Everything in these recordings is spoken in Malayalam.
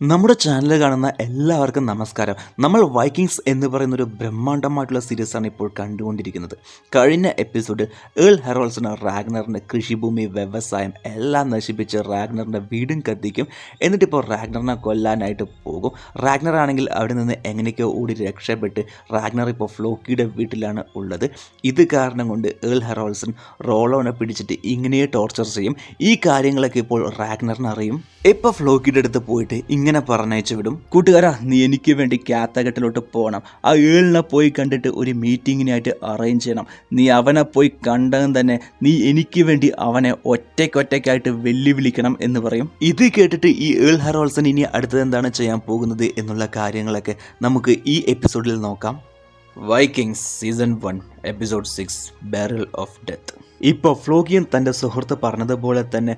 നമ്മുടെ ചാനൽ കാണുന്ന എല്ലാവർക്കും നമസ്കാരം. നമ്മൾ വൈക്കിങ്സ് എന്ന് പറയുന്നൊരു ബ്രഹ്മാണ്ഡമായിട്ടുള്ള സീരീസാണ് ഇപ്പോൾ കണ്ടുകൊണ്ടിരിക്കുന്നത്. കഴിഞ്ഞ എപ്പിസോഡിൽ ഹെറോൾസിന് റാഗ്നറിൻ്റെ കൃഷിഭൂമി, വ്യവസായം എല്ലാം നശിപ്പിച്ച് റാഗ്നറിൻ്റെ വീടും കത്തിക്കും. എന്നിട്ടിപ്പോൾ റാഗ്നറിനെ കൊല്ലാനായിട്ട് പോകും. റാഗ്നർ ആണെങ്കിൽ അവിടെ നിന്ന് എങ്ങനെയൊക്കെയോ ഓടി രക്ഷപ്പെട്ട് റാഗ്നർ ഇപ്പോൾ ഫ്ലോക്കിയുടെ വീട്ടിലാണ് ഉള്ളത്. ഇത് കാരണം കൊണ്ട് ഹെറോൾസൺ റോളോനെ പിടിച്ചിട്ട് ഇങ്ങനെ ടോർച്ചർ ചെയ്യും. ഈ കാര്യങ്ങളൊക്കെ ഇപ്പോൾ റാഗ്നറിന് അറിയും. ഇപ്പോൾ ഫ്ലോക്കിയുടെ അടുത്ത് പോയിട്ട് ഇങ്ങനെ പറഞ്ഞയച്ചു വിടും: കൂട്ടുകാരാ, നീ എനിക്ക് വേണ്ടി കാത്തഘട്ടിലോട്ട് പോകണം. ആ ഏളിനെ പോയി കണ്ടിട്ട് ഒരു മീറ്റിങ്ങിനായിട്ട് അറേഞ്ച് ചെയ്യണം. നീ അവനെ പോയി കണ്ടതും തന്നെ നീ എനിക്ക് വേണ്ടി അവനെ ഒറ്റയ്ക്കായിട്ട് വെല്ലുവിളിക്കണം എന്ന് പറയും. ഇത് കേട്ടിട്ട് ഈ ഹെറോൾസൺ ഇനി അടുത്തത് എന്താണ് ചെയ്യാൻ പോകുന്നത് എന്നുള്ള കാര്യങ്ങളൊക്കെ നമുക്ക് ഈ എപ്പിസോഡിൽ നോക്കാം. Vikings season 1 episode 6 barrel of death. ഇപ്പോൾ ഫ്ലോക്കിയൻ തൻ്റെ സുഹൃത്ത് പറഞ്ഞതുപോലെ തന്നെ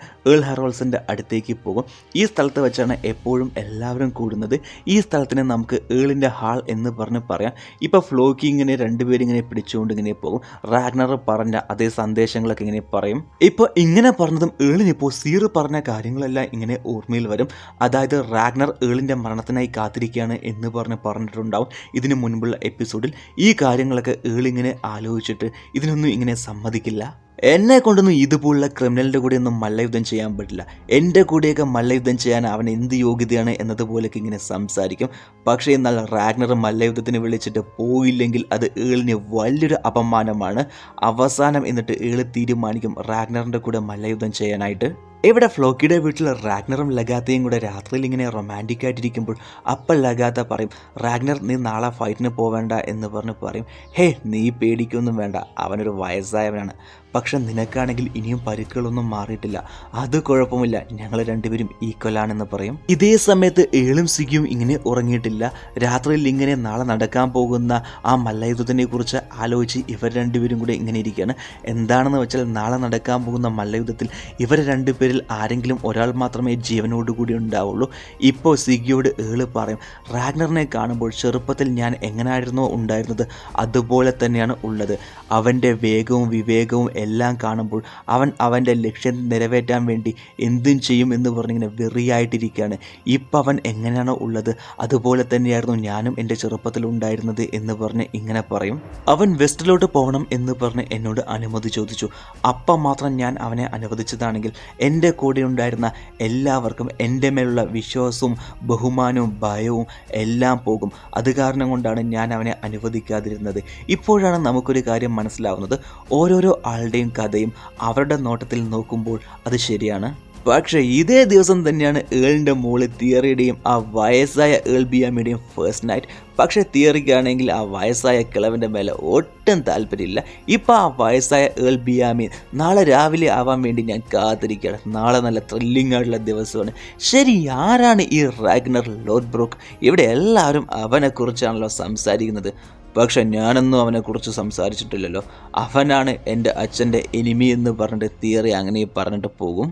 ഹെറോൾസിൻ്റെ അടുത്തേക്ക് പോകും. ഈ സ്ഥലത്ത് വെച്ചാണ് എപ്പോഴും എല്ലാവരും കൂടുന്നത്. ഈ സ്ഥലത്തിന് നമുക്ക് ഏളിൻ്റെ ഹാൾ എന്ന് പറയാം. ഇപ്പോൾ ഫ്ലോക്കി ഇങ്ങനെ രണ്ടുപേരും ഇങ്ങനെ പിടിച്ചുകൊണ്ട് ഇങ്ങനെ പോകും. റാഗ്നർ പറഞ്ഞ അതേ സന്ദേശങ്ങളൊക്കെ ഇങ്ങനെ പറയും. ഇപ്പോൾ ഇങ്ങനെ പറഞ്ഞതും ഏളിനിപ്പോൾ സീർ പറഞ്ഞ കാര്യങ്ങളെല്ലാം ഇങ്ങനെ ഓർമ്മയിൽ വരും. അതായത് റാഗ്നർ ഏളിൻ്റെ മരണത്തിനായി കാത്തിരിക്കുകയാണ് എന്ന് പറഞ്ഞിട്ടുണ്ടാവും ഇതിനു മുൻപുള്ള എപ്പിസോഡിൽ. ഈ കാര്യങ്ങളൊക്കെ ഏളിങ്ങനെ ആലോചിച്ചിട്ട് ഇതിനൊന്നും ഇങ്ങനെ സമ്മതിക്കില്ല. എന്നെ കൊണ്ടൊന്നും ഇതുപോലുള്ള ക്രിമിനലിൻ്റെ കൂടെ ഒന്നും മല്ലയുദ്ധം ചെയ്യാൻ പറ്റില്ല. എൻ്റെ കൂടെയൊക്കെ മല്ലയുദ്ധം ചെയ്യാൻ അവൻ എന്ത് യോഗ്യതയാണ് എന്നതുപോലെയൊക്കെ ഇങ്ങനെ സംസാരിക്കും. പക്ഷേ എന്നാൽ റാഗ്നർ മല്ലയുദ്ധത്തിന് വിളിച്ചിട്ട് പോയില്ലെങ്കിൽ അത് ഏളിന് വലിയൊരു അപമാനമാണ്. അവസാനം എന്നിട്ട് ഏള് തീരുമാനിക്കും റാഗ്നറിൻ്റെ കൂടെ മല്ലയുദ്ധം ചെയ്യാനായിട്ട്. ഇവിടെ ഫ്ലോക്കിയുടെ വീട്ടിൽ റാഗ്നറും ലഗാത്തയും കൂടെ രാത്രിയിൽ ഇങ്ങനെ റൊമാൻറ്റിക് ആയിട്ടിരിക്കുമ്പോൾ അപ്പം ലഗാത്ത പറയും: റാഗ്നർ, നീ നാളെ ഫൈറ്റിന് പോവേണ്ട എന്ന് പറയും. ഹേ, നീ പേടിക്കൊന്നും വേണ്ട, അവനൊരു വയസ്സായവനാണ്. പക്ഷെ നിനക്കാണെങ്കിൽ ഇനിയും പരിക്കുകളൊന്നും മാറിയിട്ടില്ല. അത് കുഴപ്പമില്ല, ഞങ്ങൾ രണ്ടുപേരും ഈക്വലാണെന്ന് പറയും. ഇതേ സമയത്ത് ഏളും സിഗിയും ഇങ്ങനെ ഉറങ്ങിയിട്ടില്ല. രാത്രിയിൽ ഇങ്ങനെ നാളെ നടക്കാൻ പോകുന്ന ആ മല്ലയുദ്ധത്തിനെ കുറിച്ച് ആലോചിച്ച് ഇവർ രണ്ടുപേരും കൂടെ ഇങ്ങനെ ഇരിക്കുകയാണ്. എന്താണെന്ന് വെച്ചാൽ നാളെ നടക്കാൻ പോകുന്ന മല്ലയുദ്ധത്തിൽ ഇവർ രണ്ടുപേരിൽ ആരെങ്കിലും ഒരാൾ മാത്രമേ ജീവനോടുകൂടി ഉണ്ടാവുള്ളൂ. ഇപ്പോൾ സിഗിയോട് ഏള് പറയും: റാഗ്നറിനെ കാണുമ്പോൾ ചെറുപ്പത്തിൽ ഞാൻ എങ്ങനെയായിരുന്നോ ഉണ്ടായിരുന്നത് അതുപോലെ തന്നെയാണ് ഉള്ളത്. അവൻ്റെ വേഗവും വിവേകവും എല്ലാം കാണുമ്പോൾ അവൻ അവൻ്റെ ലക്ഷ്യം നിറവേറ്റാൻ വേണ്ടി എന്തും ചെയ്യും എന്ന് പറഞ്ഞിങ്ങനെ വെറിയായിട്ടിരിക്കുകയാണ്. ഇപ്പം അവൻ എങ്ങനെയാണോ ഉള്ളത് അതുപോലെ തന്നെയായിരുന്നു ഞാനും എൻ്റെ ചെറുപ്പത്തിൽ ഉണ്ടായിരുന്നത് എന്ന് പറഞ്ഞ് ഇങ്ങനെ പറയും. അവൻ വെസ്റ്റിലോട്ട് പോകണം എന്ന് പറഞ്ഞ് എന്നോട് അനുമതി ചോദിച്ചു. അപ്പം മാത്രം ഞാൻ അവനെ അനുവദിച്ചതാണെങ്കിൽ എൻ്റെ കൂടെ ഉണ്ടായിരുന്ന എല്ലാവർക്കും എൻ്റെ മേലുള്ള വിശ്വാസവും ബഹുമാനവും ഭയവും എല്ലാം പോകും. അത് കാരണം കൊണ്ടാണ് ഞാൻ അവനെ അനുവദിക്കാതിരുന്നത്. ഇപ്പോഴാണ് നമുക്കൊരു കാര്യം മനസ്സിലാവുന്നത്. ഓരോരോ ആളുടെയും കഥയും അവരുടെ നോട്ടത്തിൽ നോക്കുമ്പോൾ അത് ശരിയാണ്. പക്ഷേ ഇതേ ദിവസം തന്നെയാണ് ഏളിൻ്റെ മോള് തിയറിയുടെയും ആ വയസ്സായ ബിയാമിയുടെയും ഫസ്റ്റ് നൈറ്റ്. പക്ഷേ തിയറിക്കാണെങ്കിൽ ആ വയസ്സായ കിളവൻ്റെ മേലെ ഒട്ടും താല്പര്യമില്ല. ഇപ്പം ആ വയസ്സായ ബിയാമി നാളെ രാവിലെ ആവാൻ വേണ്ടി ഞാൻ കാത്തിരിക്കുകയാണ്. നാളെ നല്ല ത്രില്ലിംഗ് ആയിട്ടുള്ള ദിവസമാണ്. ശരി, ആരാണ് ഈ റാഗ്നർ ലോത്ബ്രോക്ക്? ഇവിടെ എല്ലാവരും അവനെക്കുറിച്ചാണല്ലോ സംസാരിക്കുന്നത്. പക്ഷെ ഞാനൊന്നും അവനെക്കുറിച്ച് സംസാരിച്ചിട്ടില്ലല്ലോ. അവനാണ് എൻ്റെ അച്ഛൻ്റെ എനിമി എന്ന് പറഞ്ഞിട്ട് തിയറി അങ്ങനെ പറഞ്ഞിട്ട് പോകും.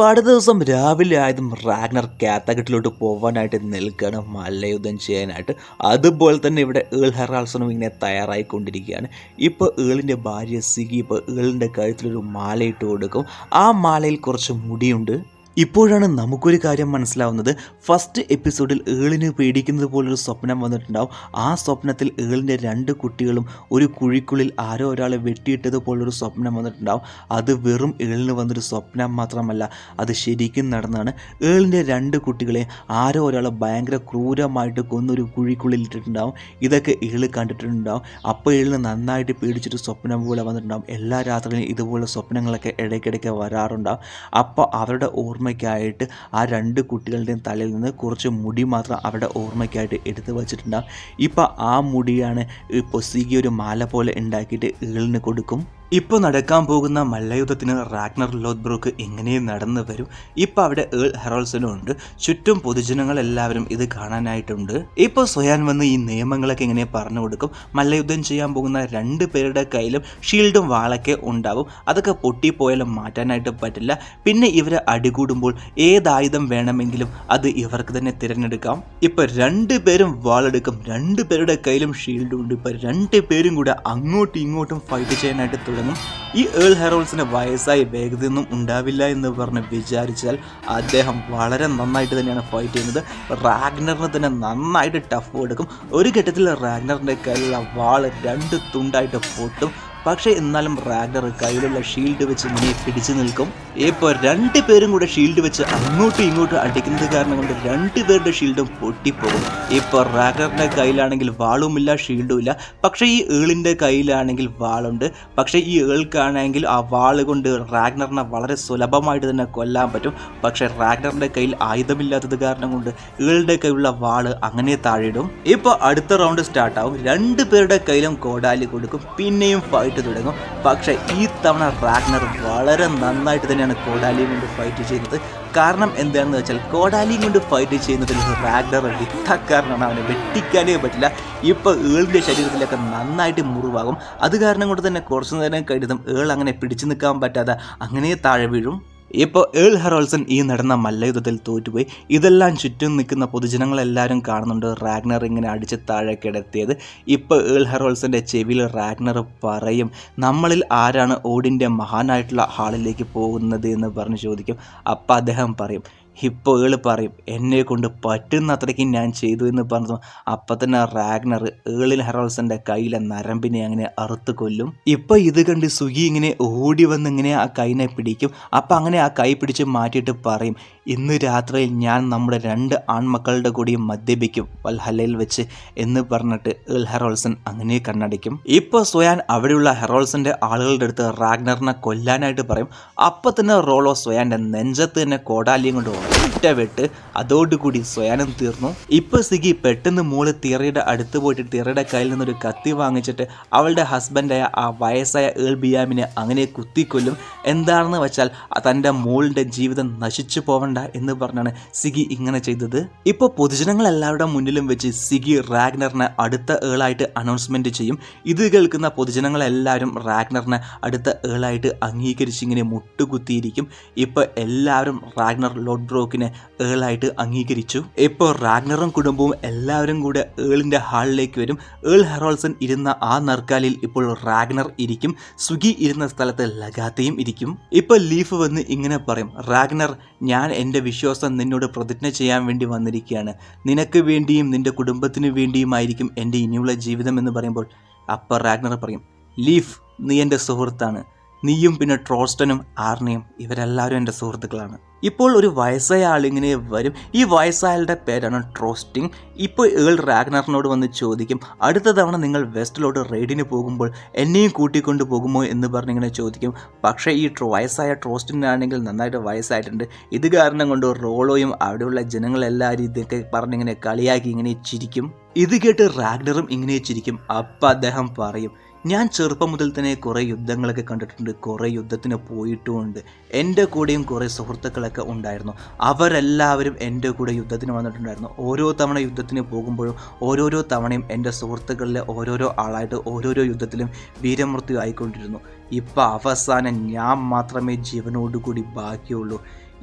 അടുത്ത ദിവസം രാവിലെ ആയതും റാഗ്നർ കാത്തഘട്ടിലോട്ട് പോകാനായിട്ട് നിൽക്കുകയാണ്, മല്ലയുദ്ധം ചെയ്യാനായിട്ട്. അതുപോലെ തന്നെ ഇവിടെ ഹെറോൾസണും ഇങ്ങനെ തയ്യാറായിക്കൊണ്ടിരിക്കുകയാണ്. ഇപ്പോൾ ഏളിൻ്റെ ഭാര്യ സിഗി ഇപ്പോൾ ഏളിൻ്റെ കഴുത്തിലൊരു മാലയിട്ട് കൊടുക്കും. ആ മാലയിൽ കുറച്ച് മുടിയുണ്ട്. ഇപ്പോഴാണ് നമുക്കൊരു കാര്യം മനസ്സിലാവുന്നത്. ഫസ്റ്റ് എപ്പിസോഡിൽ ഏളിന് പേടിക്കുന്നത് പോലൊരു സ്വപ്നം വന്നിട്ടുണ്ടാവും. ആ സ്വപ്നത്തിൽ ഏളിൻ്റെ 2 കുട്ടികളും ഒരു കുഴിക്കുള്ളിൽ ആരോ ഒരാളെ വെട്ടിയിട്ടതുപോലൊരു സ്വപ്നം വന്നിട്ടുണ്ടാവും. അത് വെറും ഏളിന് വന്നൊരു സ്വപ്നം മാത്രമല്ല, അത് ശരിക്കും നടന്നാണ്. ഏളിൻ്റെ 2 കുട്ടികളെ ആരോ ഒരാളെ ഭയങ്കര ക്രൂരമായിട്ട് കൊന്നൊരു കുഴിക്കുള്ളിൽ ഇട്ടിട്ടുണ്ടാവും. ഇതൊക്കെ ഏള് കണ്ടിട്ടുണ്ടാവും. അപ്പോൾ ഏളിന് നന്നായിട്ട് പേടിച്ചിട്ട് സ്വപ്നം പോലെ വന്നിട്ടുണ്ടാവും. എല്ലാ രാത്രിയിലും ഇതുപോലെ സ്വപ്നങ്ങളൊക്കെ ഇടയ്ക്കിടയ്ക്ക് വരാറുണ്ടാവും. അപ്പോൾ അവരുടെ ഓർമ്മയ്ക്കായിട്ട് ആ 2 കുട്ടികളുടെയും തലയിൽ നിന്ന് കുറച്ച് മുടി മാത്രം അവരുടെ ഓർമ്മയ്ക്കായിട്ട് എടുത്തു വച്ചിട്ടുണ്ടാകും. ഇപ്പം ആ മുടിയാണ് ഇപ്പോൾ സിഗി ഒരു മാല പോലെ ഉണ്ടാക്കിയിട്ട് ഏളിന് കൊടുക്കും. ഇപ്പോൾ നടക്കാൻ പോകുന്ന മല്ലയുദ്ധത്തിന് റാഗ്നർ ലോത്ബ്രോക്ക് എങ്ങനെയും നടന്നു വരും. ഇപ്പോൾ അവിടെ ഹെറോൾസനും ഉണ്ട്. ചുറ്റും പൊതുജനങ്ങളെല്ലാവരും ഇത് കാണാനായിട്ടുണ്ട്. ഇപ്പോൾ സ്വയാൻ വന്ന് ഈ നിയമങ്ങളൊക്കെ ഇങ്ങനെ പറഞ്ഞു കൊടുക്കും. മല്ലയുദ്ധം ചെയ്യാൻ പോകുന്ന 2 പേരുടെ കയ്യിലും ഷീൽഡും വാളൊക്കെ ഉണ്ടാവും. അതൊക്കെ പൊട്ടിപ്പോയാലും മാറ്റാനായിട്ട് പറ്റില്ല. പിന്നെ ഇവർ അടികൂടുമ്പോൾ ഏതായുധം വേണമെങ്കിലും അത് ഇവർക്ക് തന്നെ തിരഞ്ഞെടുക്കാം. ഇപ്പോൾ 2 പേരും വാളെടുക്കും. 2 പേരുടെ കയ്യിലും ഷീൽഡും ഉണ്ട്. ഇപ്പോൾ 2 പേരും കൂടെ അങ്ങോട്ടും ഇങ്ങോട്ടും ഫൈറ്റ് ചെയ്യാനായിട്ട് തുടങ്ങും. ഈ ഏൾ ഹെറോൾസിന് വയസ്സായി വേഗതയൊന്നും ഉണ്ടാവില്ല എന്ന് പറഞ്ഞ് വിചാരിച്ചാൽ അദ്ദേഹം വളരെ നന്നായിട്ട് തന്നെയാണ് ഫൈറ്റ് ചെയ്യുന്നത്. റാഗ്നറിന് തന്നെ നന്നായിട്ട് ടഫ് കൊടുക്കും. ഒരു ഘട്ടത്തിൽ റാഗ്നറിൻ്റെ കയ്യിലുള്ള വാള് 2 തുണ്ടായിട്ട് പൊട്ടും. പക്ഷേ എന്നാലും റാഗ്നർ കയ്യിലുള്ള ഷീൽഡ് വെച്ച് ഇങ്ങനെ പിടിച്ചു നിൽക്കും. ഇപ്പോൾ 2 പേരും കൂടെ ഷീൽഡ് വെച്ച് അങ്ങോട്ടും ഇങ്ങോട്ടും അടിക്കുന്നത് കാരണം കൊണ്ട് 2 പേരുടെ ഷീൽഡും പൊട്ടിപ്പോകും. ഇപ്പോൾ റാഗ്നറിൻ്റെ കയ്യിലാണെങ്കിൽ വാളുമില്ല, ഷീൽഡും ഇല്ല. പക്ഷേ ഈ ഏളിൻ്റെ കയ്യിലാണെങ്കിൽ വാളുണ്ട്. പക്ഷേ ഈ ഏൾക്കാണെങ്കിൽ ആ വാള് കൊണ്ട് റാഗ്നറിനെ വളരെ സുലഭമായിട്ട് തന്നെ കൊല്ലാൻ പറ്റും. പക്ഷേ റാഗ്നറിൻ്റെ കയ്യിൽ ആയുധമില്ലാത്തത് കാരണം കൊണ്ട് ഏളുടെ കയ്യിലുള്ള വാള് അങ്ങനെ താഴെയിടും. ഇപ്പോൾ അടുത്ത റൗണ്ട് സ്റ്റാർട്ടാവും. 2 പേരുടെ കയ്യിലും കോടാലി കൊടുക്കും. പിന്നെയും ഫൈറ്റ് തുടങ്ങും. പക്ഷേ ഈ തവണ റാഗ്നർ വളരെ നന്നായിട്ട് തന്നെയാണ് കോടാലിയും കൊണ്ട് ഫൈറ്റ് ചെയ്യുന്നത്. കാരണം എന്താണെന്ന് വെച്ചാൽ കോടാലിയും കൊണ്ട് ഫൈറ്റ് ചെയ്യുന്നതിൽ റാഗ്നർ യുദ്ധക്കാരനാണ്. അവനെ വെട്ടിക്കാനേ പറ്റില്ല. ഇപ്പോൾ ഏളിൻ്റെ ശരീരത്തിലൊക്കെ നന്നായിട്ട് മുറിവാകും. അത് കാരണം കൊണ്ട് തന്നെ കുറച്ചു നേരം കഴിഞ്ഞതും ഏൾ അങ്ങനെ പിടിച്ചു നിൽക്കാൻ പറ്റാതെ അങ്ങനെ താഴെ വീഴും. ഇപ്പോൾ ഏൾ ഹെറോൾസൺ ഈ നടന്ന മല്ലയുദ്ധത്തിൽ തോറ്റുപോയി. ഇതെല്ലാം ചുറ്റും നിൽക്കുന്ന പൊതുജനങ്ങളെല്ലാവരും കാണുന്നുണ്ട് റാഗ്നർ ഇങ്ങനെ അടിച്ച് താഴെ കിടത്തിയത്. ഇപ്പോൾ ഏൾ ഹെറോൾസൻ്റെ ചെവിയിൽ റാഗ്നർ പറയും, നമ്മളിൽ ആരാണ് ഓഡിൻ്റെ മഹാനായിട്ടുള്ള ഹാളിലേക്ക് പോകുന്നത് എന്ന് പറഞ്ഞ് ചോദിക്കും. അപ്പോൾ അദ്ദേഹം പറയും, ഇപ്പോൾ ഏള് പറയും, എന്നെ കൊണ്ട് പറ്റുന്ന അത്രയ്ക്ക് ഞാൻ ചെയ്തു എന്ന് പറഞ്ഞു. അപ്പം തന്നെ റാഗ്നർ ഏളിൽ ഹെറോൾസൻ്റെ കയ്യിലെ നരമ്പിനെ അങ്ങനെ അറുത്ത് കൊല്ലും. ഇപ്പോൾ ഇത് കണ്ട് സുഗി ഇങ്ങനെ ഓടി വന്ന് ഇങ്ങനെ ആ കൈനെ പിടിക്കും. അപ്പം അങ്ങനെ ആ കൈ പിടിച്ച് മാറ്റിയിട്ട് പറയും, ഇന്ന് രാത്രിയിൽ ഞാൻ നമ്മുടെ 2 ആൺമക്കളുടെ കൂടിയും മദ്യപിക്കും വൽഹല്ലയിൽ വെച്ച് എന്ന് പറഞ്ഞിട്ട് ഏൾ ഹെറോൾസൺ അങ്ങനെ കണ്ണടിക്കും. ഇപ്പോൾ സ്വയാൻ അവിടെയുള്ള ഹെറോൾസൻ്റെ ആളുകളുടെ അടുത്ത് റാഗ്നറിനെ കൊല്ലാനായിട്ട് പറയും. അപ്പം തന്നെ റോളോ സ്വയാൻ്റെ നെഞ്ചത്ത് തന്നെ കോടാലിയും കൊണ്ട് ഒറ്റ വെട്ട്. അതോടുകൂടി സ്വയാനും തീർന്നു. ഇപ്പോൾ സിഗി പെട്ടെന്ന് മോള് തിയറയുടെ അടുത്ത് പോയിട്ട് തിയറയുടെ കയ്യിൽ നിന്നൊരു കത്തി വാങ്ങിച്ചിട്ട് അവളുടെ ഹസ്ബൻഡായ ആ വയസ്സായ ഏൾ ബിയാമിനെ അങ്ങനെ കുത്തിക്കൊല്ലും. എന്താണെന്ന് വെച്ചാൽ തൻ്റെ മോളുടെ ജീവിതം നശിച്ചു പോവണ്ട എന്ന് പറഞ്ഞാണ് സിഗി ഇങ്ങനെ ചെയ്തത്. ഇപ്പോൾ പൊതുജനങ്ങൾ എല്ലാവരുടെ മുന്നിലും വെച്ച് സിഗി റാഗ്നറിനെ അടുത്ത ഏളായിട്ട് അനൗൺസ്മെൻറ്റ് ചെയ്യും. ഇത് കേൾക്കുന്ന പൊതുജനങ്ങളെല്ലാവരും റാഗ്നറിനെ അടുത്ത ഏളായിട്ട് അംഗീകരിച്ച് ഇങ്ങനെ മുട്ടുകുത്തിയിരിക്കും. ഇപ്പോൾ എല്ലാവരും റാഗ്നർ ലോഡ്ബ്രോക്കിനെ ഏളായിട്ട് അംഗീകരിച്ചു. ഇപ്പോൾ റാഗ്നറും കുടുംബവും എല്ലാവരും കൂടെ ഏളിൻ്റെ ഹാളിലേക്ക് വരും. ഏൾ ഹെറോൾസൺ ഇരുന്ന ആ നർക്കാലിൽ ഇപ്പോൾ റാഗ്നർ ഇരിക്കും. സുഗി ഇരുന്ന സ്ഥലത്ത് ലഗാത്തയും ഇരിക്കും. ഇപ്പോൾ ലീഫ് വന്ന് ഇങ്ങനെ പറയും, റാഗ്നർ, ഞാൻ എൻ്റെ വിശ്വാസം നിന്നോട് പ്രതിജ്ഞ ചെയ്യാൻ വേണ്ടി വന്നിരിക്കുകയാണ്. നിനക്ക് വേണ്ടിയും നിൻ്റെ കുടുംബത്തിന് വേണ്ടിയുമായിരിക്കും എൻ്റെ ഇനിയുള്ള ജീവിതം എന്ന് പറയുമ്പോൾ അപ്പോൾ റാഗ്നർ പറയും, ലീഫ്, നീ എൻ്റെ സുഹൃത്താണ്. നീയും പിന്നെ ട്രോസ്റ്റനും ആർണിയും ഇവരെല്ലാവരും എൻ്റെ സുഹൃത്തുക്കളാണ്. ഇപ്പോൾ ഒരു വയസ്സായ ആളിങ്ങനെ വരും. ഈ വയസ്സായാളുടെ പേരാണ് ട്രോസ്റ്റിംഗ്. ഇപ്പോൾ ഏൾ റാഗ്നറിനോട് വന്ന് ചോദിക്കും, അടുത്ത തവണ നിങ്ങൾ വെസ്റ്റിലോട്ട് റെയ്ഡിന് പോകുമ്പോൾ എന്നെയും കൂട്ടിക്കൊണ്ട് പോകുമോ എന്ന് പറഞ്ഞിങ്ങനെ ചോദിക്കും. പക്ഷേ ഈ വയസ്സായ ട്രോസ്റ്റിനാണെങ്കിൽ നന്നായിട്ട് വയസ്സായിട്ടുണ്ട്. ഇത് കാരണം കൊണ്ട് റോളോയും അവിടെയുള്ള ജനങ്ങളെല്ലാവരും ഇതൊക്കെ പറഞ്ഞിങ്ങനെ കളിയാക്കി ഇങ്ങനെ ചിരിക്കും. ഇത് കേട്ട് റാഗ്നറും ഇങ്ങനെ ചിരിക്കും. അപ്പം അദ്ദേഹം പറയും, ഞാൻ ചെറുപ്പം മുതൽ തന്നെ കുറേ യുദ്ധങ്ങളൊക്കെ കണ്ടിട്ടുണ്ട്, കുറേ യുദ്ധത്തിന് പോയിട്ടുമുണ്ട്. എൻ്റെ കൂടെയും കുറേ സുഹൃത്തുക്കളൊക്കെ ഉണ്ടായിരുന്നു. അവരെല്ലാവരും എൻ്റെ കൂടെ യുദ്ധത്തിന് വന്നിട്ടുണ്ടായിരുന്നു. ഓരോ തവണ യുദ്ധത്തിന് പോകുമ്പോഴും ഓരോരോ തവണയും എൻ്റെ സുഹൃത്തുക്കളിലെ ഓരോരോ ആളായിട്ട് ഓരോരോ യുദ്ധത്തിലും വീരമൃത്യു ആയിക്കൊണ്ടിരുന്നു. ഇപ്പോൾ അവസാനം ഞാൻ മാത്രമേ ജീവനോടുകൂടി ബാക്കിയുള്ളൂ.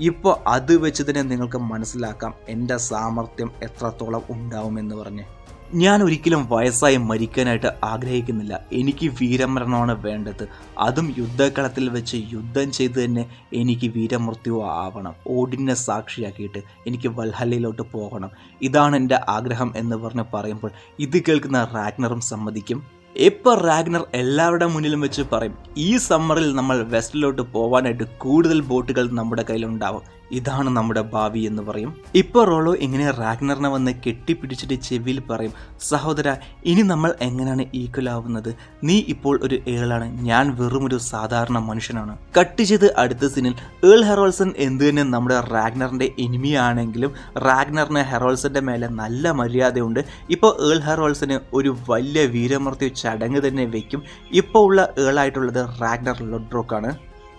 ഇപ്പോൾ അത് വെച്ച് തന്നെ നിങ്ങൾക്ക് മനസ്സിലാക്കാം എൻ്റെ സാമർത്ഥ്യം എത്രത്തോളം ഉണ്ടാവുമെന്ന് പറഞ്ഞ്. ഞാൻ ഒരിക്കലും വയസ്സായി മരിക്കാനായിട്ട് ആഗ്രഹിക്കുന്നില്ല. എനിക്ക് വീരമരണമാണ് വേണ്ടത്. അതും യുദ്ധക്കളത്തിൽ വെച്ച് യുദ്ധം ചെയ്ത് തന്നെ എനിക്ക് വീരമൃത്യു ആവണം. ഓഡിനെ സാക്ഷിയാക്കിയിട്ട് എനിക്ക് വൽഹല്ലയിലോട്ട് പോകണം. ഇതാണ് എൻ്റെ ആഗ്രഹം എന്ന് പറഞ്ഞ് പറയുമ്പോൾ ഇത് കേൾക്കുന്ന റാഗ്നറും സമ്മതിക്കും. ഇപ്പോൾ റാഗ്നർ എല്ലാവരുടെ മുന്നിലും വെച്ച് പറയും, ഈ സമ്മറിൽ നമ്മൾ വെസ്റ്റിലോട്ട് പോകാനായിട്ട് കൂടുതൽ ബോട്ടുകൾ നമ്മുടെ കയ്യിലുണ്ടാവും. ഇതാണ് നമ്മുടെ ഭാവി എന്ന് പറയും. ഇപ്പോൾ റോളോ ഇങ്ങനെ റാഗ്നറിനെ വന്ന് കെട്ടിപ്പിടിച്ചിട്ട് ചെവിയിൽ പറയും, സഹോദര, ഇനി നമ്മൾ എങ്ങനെയാണ് ഈക്വൽ ആവുന്നത്? നീ ഇപ്പോൾ ഒരു ഏളാണ്, ഞാൻ വെറും ഒരു സാധാരണ മനുഷ്യനാണ്. കട്ട് ചെയ്ത് അടുത്ത സീനിൽ ഏൾ ഹെറോൾസൺ എന്ത് തന്നെ നമ്മുടെ റാഗ്നറിൻ്റെ എനിമിയാണെങ്കിലും റാഗ്നറിന് ഹെറോൾസൻ്റെ മേലെ നല്ല മര്യാദയുണ്ട്. ഇപ്പോൾ ഏൾ ഹെറോൾസന് ഒരു വലിയ വീരമൃത്യു ചടങ്ങ് തന്നെ വയ്ക്കും. ഇപ്പോൾ ഉള്ള ഏളായിട്ടുള്ളത് റാഗ്നർ ലോഡ്ബ്രോക്കാണ്.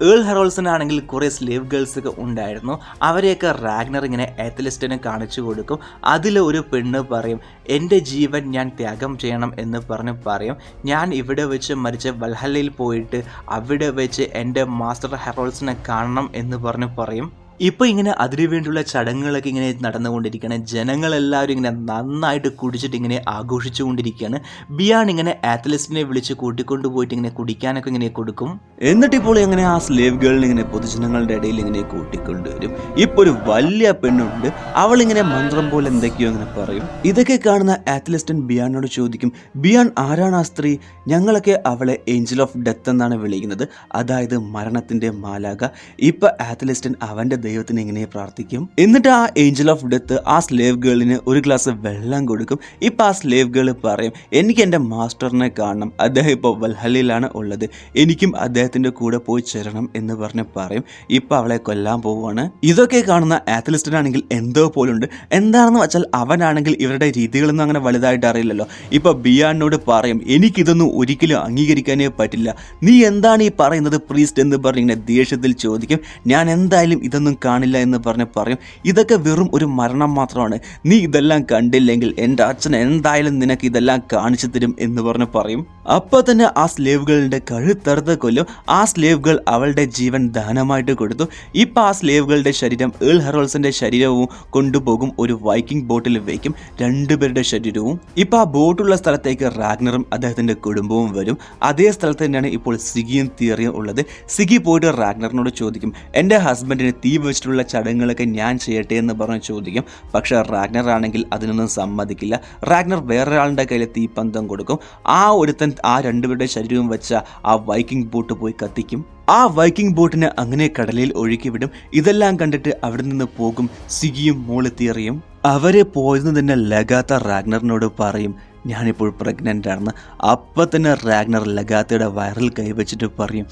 ഏൾ ഹെറോൾസൺ ആണെങ്കിൽ കുറേ സ്ലേവ് ഗേൾസൊക്കെ ഉണ്ടായിരുന്നു. അവരെയൊക്കെ റാഗ്നർ ഇങ്ങനെ എത്തലിസ്റ്റിനെ കാണിച്ചു കൊടുക്കും. അതിൽ ഒരു പെണ്ണ് പറയും, എൻ്റെ ജീവൻ ഞാൻ ത്യാഗം ചെയ്യണം എന്ന് പറഞ്ഞ് പറയും. ഞാൻ ഇവിടെ വെച്ച് മരിച്ച വൽഹല്ലയിൽ പോയിട്ട് അവിടെ വെച്ച് എൻ്റെ മാസ്റ്റർ ഹെറോൾസിനെ കാണണം എന്ന് പറഞ്ഞ് പറയും. ഇപ്പോൾ ഇങ്ങനെ അതിനു വേണ്ടിയുള്ള ചടങ്ങുകളൊക്കെ ഇങ്ങനെ നടന്നുകൊണ്ടിരിക്കുകയാണ്. ജനങ്ങളെല്ലാവരും ഇങ്ങനെ നന്നായിട്ട് കുടിച്ചിട്ട് ഇങ്ങനെ ആഘോഷിച്ചുകൊണ്ടിരിക്കുകയാണ്. ബിയാൻ ഇങ്ങനെ ആത്ലറ്റിനെ വിളിച്ച് കൂട്ടിക്കൊണ്ട് പോയിട്ട് ഇങ്ങനെ കുടിക്കാനൊക്കെ ഇങ്ങനെ കൊടുക്കും. എന്നിട്ട് ഇപ്പോൾ ഇങ്ങനെ ആ സ്ലേവ് ഗേളിനെ ഇങ്ങനെ പൊതുജനങ്ങളുടെ ഇടയിൽ ഇങ്ങനെ കൂട്ടിക്കൊണ്ടുവരും. ഇപ്പോൾ ഒരു വലിയ പെണ്ണുണ്ട്, അവളിങ്ങനെ മന്ത്രം പോലെ എന്തൊക്കെയോ ഇങ്ങനെ പറയും. ഇതൊക്കെ കാണുന്ന ആത്ലസ്റ്റൻ ബിയാനോട് ചോദിക്കും, ബിയാൻ ആരാണ് ആ സ്ത്രീ? ഞങ്ങളൊക്കെ അവളെ ഏഞ്ചൽ ഓഫ് ഡെത്ത് എന്നാണ് വിളിക്കുന്നത്, അതായത് മരണത്തിന്റെ മാലാക. ഇപ്പൊ ആത്ലസ്റ്റൻ അവന്റെ ദൈവത്തിന് ഇങ്ങനെ പ്രാർത്ഥിക്കും. എന്നിട്ട് ആ ഏഞ്ചൽ ഓഫ് ഡെത്ത് ആ സ്ലേവ് ഗേളിന് ഒരു ഗ്ലാസ് വെള്ളം കൊടുക്കും. ഇപ്പൊ ആ സ്ലേവ് ഗേൾ പറയും, എനിക്ക് എൻ്റെ മാസ്റ്ററിനെ കാണണം, അദ്ദേഹം ഇപ്പോൾ വൽഹല്ലയിലാണ് ഉള്ളത്, എനിക്കും അദ്ദേഹത്തിന്റെ കൂടെ പോയി ചേരണം എന്ന് പറഞ്ഞ് പറയും. ഇപ്പൊ അവളെ കൊല്ലാൻ പോവുകയാണ്. ഇതൊക്കെ കാണുന്ന ആത്ലസ്റ്റനാണെങ്കിൽ എന്തോ പോലുണ്ട്. എന്താണെന്ന് വെച്ചാൽ അവനാണെങ്കിൽ ഇവരുടെ രീതികളൊന്നും അങ്ങനെ വലുതായിട്ട് അറിയില്ലല്ലോ. ഇപ്പൊ ബിയാനോട് പറയും, എനിക്കിതൊന്നും ഒരിക്കലും അംഗീകരിക്കാനേ പറ്റില്ല, നീ എന്താണ് ഈ പറയുന്നത് പ്രീസ്റ്റ് എന്ന് പറഞ്ഞ് ഇങ്ങനെ ദേഷ്യത്തിൽ ചോദിക്കും. ഞാൻ എന്തായാലും ഇതൊന്നും കാണില്ല എന്ന് പറഞ്ഞ് പറയും, ഇതൊക്കെ വെറും ഒരു മരണം മാത്രമാണ്, നീ ഇതെല്ലാം കണ്ടില്ലെങ്കിൽ എൻ്റെ അച്ഛൻ എന്തായാലും നിനക്ക് ഇതെല്ലാം കാണിച്ചു തരും എന്ന് പറഞ്ഞ് പറയും. അപ്പോൾ തന്നെ ആ സ്ലേവുകളുടെ കഴുത്തറുത്ത് കൊല്ലും. ആ സ്ലേവുകൾ അവളുടെ ജീവൻ ദാനമായിട്ട് കൊടുത്തു. ഇപ്പം ആ സ്ലേവുകളുടെ ശരീരം ഏൾ ഹെറോൾസിന്റെ ശരീരവും കൊണ്ടുപോകും, ഒരു വൈക്കിംഗ് ബോട്ടിൽ വയ്ക്കും, രണ്ടുപേരുടെ ശരീരവും. ഇപ്പം ആ ബോട്ടുള്ള സ്ഥലത്തേക്ക് റാഗ്നറും അദ്ദേഹത്തിന്റെ കുടുംബവും വരും. അതേ സ്ഥലത്ത് തന്നെയാണ് ഇപ്പോൾ സിഗിയും തിയറിയും ഉള്ളത്. സിഗി പോയിട്ട് റാഗ്നറിനോട് ചോദിക്കും, എൻ്റെ ഹസ്ബൻഡിന് തീ വെച്ചിട്ടുള്ള ചടങ്ങുകളൊക്കെ ഞാൻ ചെയ്യട്ടെ എന്ന് പറഞ്ഞ് ചോദിക്കും. പക്ഷേ റാഗ്നർ ആണെങ്കിൽ അതിനൊന്നും സമ്മതിക്കില്ല. റാഗ്നർ വേറൊരാളുടെ കയ്യിൽ തീപ്പന്തം കൊടുക്കും. ആ ഒരുത്തൻ ആ രണ്ടുപേരുടെ ശരീരവും വെച്ച ആ വൈക്കിംഗ് ബോട്ട് പോയി കത്തിക്കും. ആ വൈക്കിംഗ് ബോട്ടിനെ അങ്ങനെ കടലിൽ ഒഴുക്കി വിടും. ഇതെല്ലാം കണ്ടിട്ട് അവിടെ നിന്ന് പോകും സിഗിയും മോള് തിയറിയും. അവരെ പോയതെന്ന് തന്നെ ലഗാത്ത റാഗ്നറിനോട് പറയും, ഞാനിപ്പോൾ പ്രഗ്നൻ്റ് ആണെന്ന്. അപ്പം തന്നെ റാഗ്നർ ലഗാത്തയുടെ വയറിൽ കൈവച്ചിട്ട് പറയും,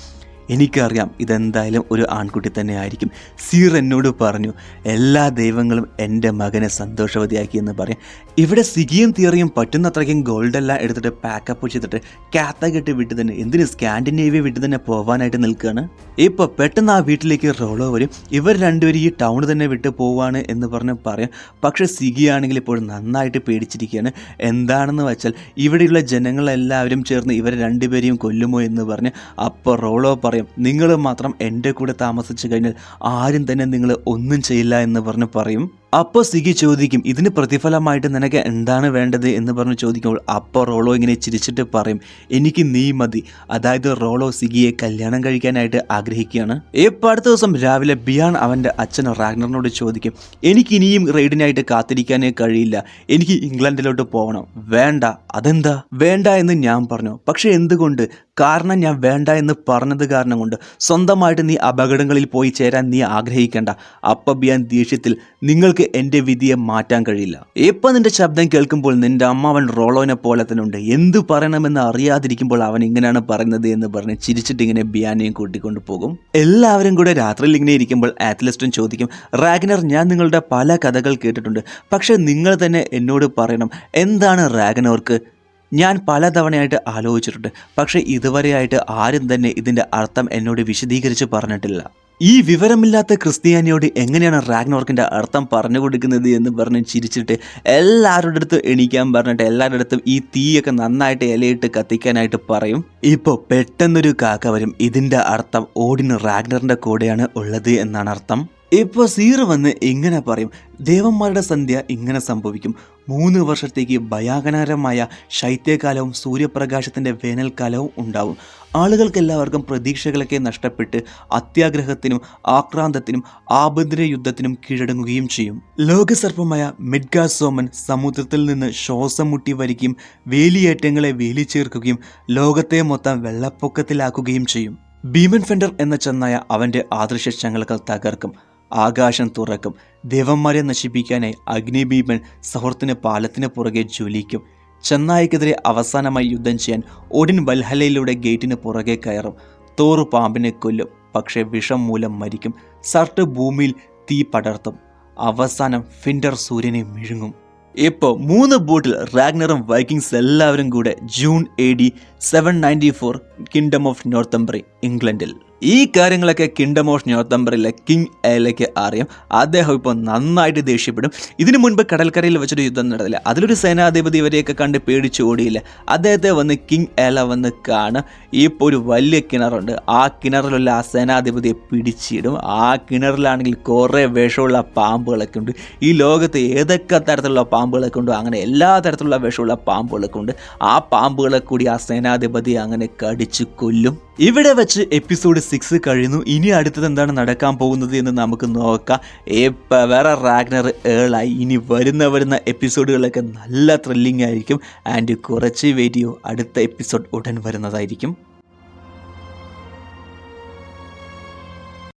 എനിക്കറിയാം ഇതെന്തായാലും ഒരു ആൺകുട്ടി തന്നെ ആയിരിക്കും. സീർ എന്നോട് പറഞ്ഞു എല്ലാ ദൈവങ്ങളും എൻ്റെ മകനെ സന്തോഷവതിയാക്കി എന്ന് പറയും. ഇവിടെ സിഗിയും തിയറിയും പറ്റുന്നത്രയ്ക്കും ഗോൾഡെല്ലാം എടുത്തിട്ട് പാക്കപ്പ് ചെയ്തിട്ട് കാത്തകെട്ട് വിട്ട് തന്നെ, എന്തിന് സ്കാൻഡിനേവിയ വിട്ട് തന്നെ പോകാനായിട്ട് നിൽക്കുകയാണ്. ഇപ്പോൾ പെട്ടെന്ന് ആ വീട്ടിലേക്ക് റോളോ വരും. ഇവർ രണ്ടുപേരും ഈ ടൗൺ തന്നെ വിട്ട് പോവാണ് എന്ന് പറഞ്ഞ് പറയും. പക്ഷേ സിഗി ആണെങ്കിൽ ഇപ്പോൾ നന്നായിട്ട് പേടിച്ചിരിക്കുകയാണ്. എന്താണെന്ന് വെച്ചാൽ ഇവിടെയുള്ള ജനങ്ങളെല്ലാവരും ചേർന്ന് ഇവർ രണ്ടുപേരെയും കൊല്ലുമോ എന്ന് പറഞ്ഞ്. അപ്പോൾ റോളോ പറയും, നിങ്ങൾ മാത്രം എൻ്റെ കൂടെ താമസിച്ചു കഴിഞ്ഞാൽ ആരും തന്നെ നിങ്ങൾ ഒന്നും ചെയ്യില്ല എന്ന് പറഞ്ഞ് പറയും. അപ്പോൾ സിഗി ചോദിക്കും, ഇതിന് പ്രതിഫലമായിട്ട് നിനക്ക് എന്താണ് വേണ്ടത് എന്ന് പറഞ്ഞ് ചോദിക്കുമ്പോൾ അപ്പോൾ റോളോ ഇങ്ങനെ ചിരിച്ചിട്ട് പറയും, എനിക്ക് നീ മതി. അതായത് റോളോ സിഗിയെ കല്യാണം കഴിക്കാനായിട്ട് ആഗ്രഹിക്കുകയാണ്. ഇപ്പോൾ അടുത്ത ദിവസം രാവിലെ ബിയാൻ അവൻ്റെ അച്ഛൻ റാഗ്നറിനോട് ചോദിക്കും, എനിക്ക് ഇനിയും റെയ്ഡിനായിട്ട് കാത്തിരിക്കാനേ കഴിയില്ല, എനിക്ക് ഇംഗ്ലണ്ടിലോട്ട് പോകണം. വേണ്ട. അതെന്താ? വേണ്ട എന്ന് ഞാൻ പറഞ്ഞു. പക്ഷെ എന്തുകൊണ്ട്? കാരണം ഞാൻ വേണ്ട എന്ന് പറഞ്ഞത് കാരണം കൊണ്ട്. സ്വന്തമായിട്ട് നീ അപകടങ്ങളിൽ പോയി ചേരാൻ നീ ആഗ്രഹിക്കേണ്ട. അപ്പം ബിയാൻ ദേഷ്യത്തിൽ, നിങ്ങൾക്ക് എൻ്റെ വിധിയെ മാറ്റാൻ കഴിയില്ല. ഇപ്പം നിന്റെ ശബ്ദം കേൾക്കുമ്പോൾ നിന്റെ അമ്മാവൻ റോളോനെ പോലെ തന്നെ ഉണ്ട്, എന്ത് പറയണമെന്ന് അറിയാതിരിക്കുമ്പോൾ അവൻ ഇങ്ങനെയാണ് പറയുന്നത് എന്ന് പറഞ്ഞ് ചിരിച്ചിട്ട് ഇങ്ങനെ ബിയാനെയും കൂട്ടിക്കൊണ്ട് പോകും. എല്ലാവരും കൂടെ രാത്രിയിൽ ഇങ്ങനെ ഇരിക്കുമ്പോൾ ആത്ലസ്റ്റൻ ചോദിക്കും, റാഗ്നർ, ഞാൻ നിങ്ങളുടെ പല കഥകൾ കേട്ടിട്ടുണ്ട്, പക്ഷെ നിങ്ങൾ തന്നെ എന്നോട് പറയണം, എന്താണ് റാഗ്നർക്ക്? ഞാൻ പലതവണയായിട്ട് ആലോചിച്ചിട്ടുണ്ട്, പക്ഷെ ഇതുവരെയായിട്ട് ആരും തന്നെ ഇതിൻ്റെ അർത്ഥം എന്നോട് വിശദീകരിച്ച് പറഞ്ഞിട്ടില്ല. ഈ വിവരമില്ലാത്ത ക്രിസ്ത്യാനിയോട് എങ്ങനെയാണ് റാഗ്നോർക്കിൻ്റെ അർത്ഥം പറഞ്ഞു കൊടുക്കുന്നത് എന്ന് പറഞ്ഞ് ചിരിച്ചിട്ട് എല്ലാവരുടെ അടുത്തും എണീക്കാൻ പറഞ്ഞിട്ട് എല്ലാവരുടെ അടുത്തും ഈ തീയൊക്കെ നന്നായിട്ട് ഇലയിട്ട് കത്തിക്കാനായിട്ട് പറയും. ഇപ്പോൾ പെട്ടെന്നൊരു കാക്ക വരും. ഇതിൻ്റെ അർത്ഥം ഓഡിൻ റാഗ്നറിൻ്റെ കൂടെയാണ് ഉള്ളത് എന്നാണ് അർത്ഥം. ഇപ്പോൾ സീർ വന്ന് ഇങ്ങനെ പറയും, ദേവന്മാരുടെ സന്ധ്യ ഇങ്ങനെ സംഭവിക്കും. 3 വർഷത്തേക്ക് ഭയാനകരമായ ശൈത്യകാലവും സൂര്യപ്രകാശത്തിൻ്റെ വേനൽക്കാലവും ഉണ്ടാവും. ആളുകൾക്കെല്ലാവർക്കും പ്രതീക്ഷകളൊക്കെ നഷ്ടപ്പെട്ട് അത്യാഗ്രഹത്തിനും ആക്രാന്തത്തിനും ആഭ്യന്തര യുദ്ധത്തിനും കീഴടങ്ങുകയും ചെയ്യും. ലോകസർപ്പമായ മെഡ്ഗാസോമൻ സമുദ്രത്തിൽ നിന്ന് ശ്വാസം മുട്ടി വരികയും വേലിയേറ്റങ്ങളെ വേലിച്ചേർക്കുകയും ലോകത്തെ മൊത്തം വെള്ളപ്പൊക്കത്തിലാക്കുകയും ചെയ്യും. ഭീമൻ ഫെൻഡർ എന്ന ചെന്നായ അവൻ്റെ ആദർശ ചങ്ങലകൾ തകർക്കും. ആകാശം തുറക്കും. ദേവന്മാരെ നശിപ്പിക്കാനായി അഗ്നിഭീമൻ സഹോർത്തിന് പാലത്തിന് പുറകെ ജ്വലിക്കും. ചെന്നായിക്കെതിരെ അവസാനമായി യുദ്ധം ചെയ്യാൻ ഓഡിൻ വൽഹല്ലയിലൂടെ ഗേറ്റിന് പുറകെ കയറും. തോർ പാമ്പിനെ കൊല്ലും, പക്ഷേ വിഷം മൂലം മരിക്കും. സർട്ട് ഭൂമിയിൽ തീ പടർത്തും. അവസാനം ഫിൻഡർ സൂര്യനെ വിഴുങ്ങും. ഇപ്പോൾ 3 ബോട്ടിൽ റാഗ്നറും വൈക്കിങ്സ് എല്ലാവരും കൂടെ ജൂൺ AD 794 കിങ്ഡം ഓഫ് നോർത്തംബ്രി ഇംഗ്ലണ്ടിൽ. ഈ കാര്യങ്ങളൊക്കെ കിങ്ഡം ഓഫ് നോർത്തംബറിലെ കിങ് ഏലയ്ക്ക് അറിയാം. അദ്ദേഹം ഇപ്പോൾ നന്നായിട്ട് ദേഷ്യപ്പെടും. ഇതിനു മുൻപ് കടൽക്കരയിൽ വെച്ചൊരു യുദ്ധം നടന്നില്ല, അതിലൊരു സേനാധിപതി ഇവരെയൊക്കെ കണ്ട് പേടിച്ച് ഓടിയില്ല. അദ്ദേഹത്തെ വന്ന് കിങ് ഏല വന്ന് കാണും. ഇപ്പോൾ ഒരു വലിയ കിണറുണ്ട്, ആ കിണറിലുള്ള ആ സേനാധിപതിയെ പിടിച്ചിടും. ആ കിണറിലാണെങ്കിൽ കുറേ വിഷമുള്ള പാമ്പുകളൊക്കെ ഉണ്ട്. ഈ ലോകത്ത് ഏതൊക്കെ തരത്തിലുള്ള പാമ്പുകളൊക്കെ ഉണ്ടോ അങ്ങനെ എല്ലാ തരത്തിലുള്ള വിഷമുള്ള പാമ്പുകളൊക്കെ ഉണ്ട്. ആ പാമ്പുകളെ കൂടി ആ സേനാധിപതി അങ്ങനെ കടിച്ചു കൊല്ലും. ഇവിടെ വെച്ച് എപ്പിസോഡ് 6 കഴിയുന്നു. ഇനി അടുത്തത് എന്താണ് നടക്കാൻ പോകുന്നത് എന്ന് നമുക്ക് നോക്കാം. വേറെ റാഗ്നർ ഏളായി. ഇനി വരുന്ന എപ്പിസോഡുകളൊക്കെ നല്ല ത്രില്ലിംഗ് ആയിരിക്കും. ആൻഡ് കുറച്ച് വീഡിയോ അടുത്ത എപ്പിസോഡ് ഉടൻ വരുന്നതായിരിക്കും.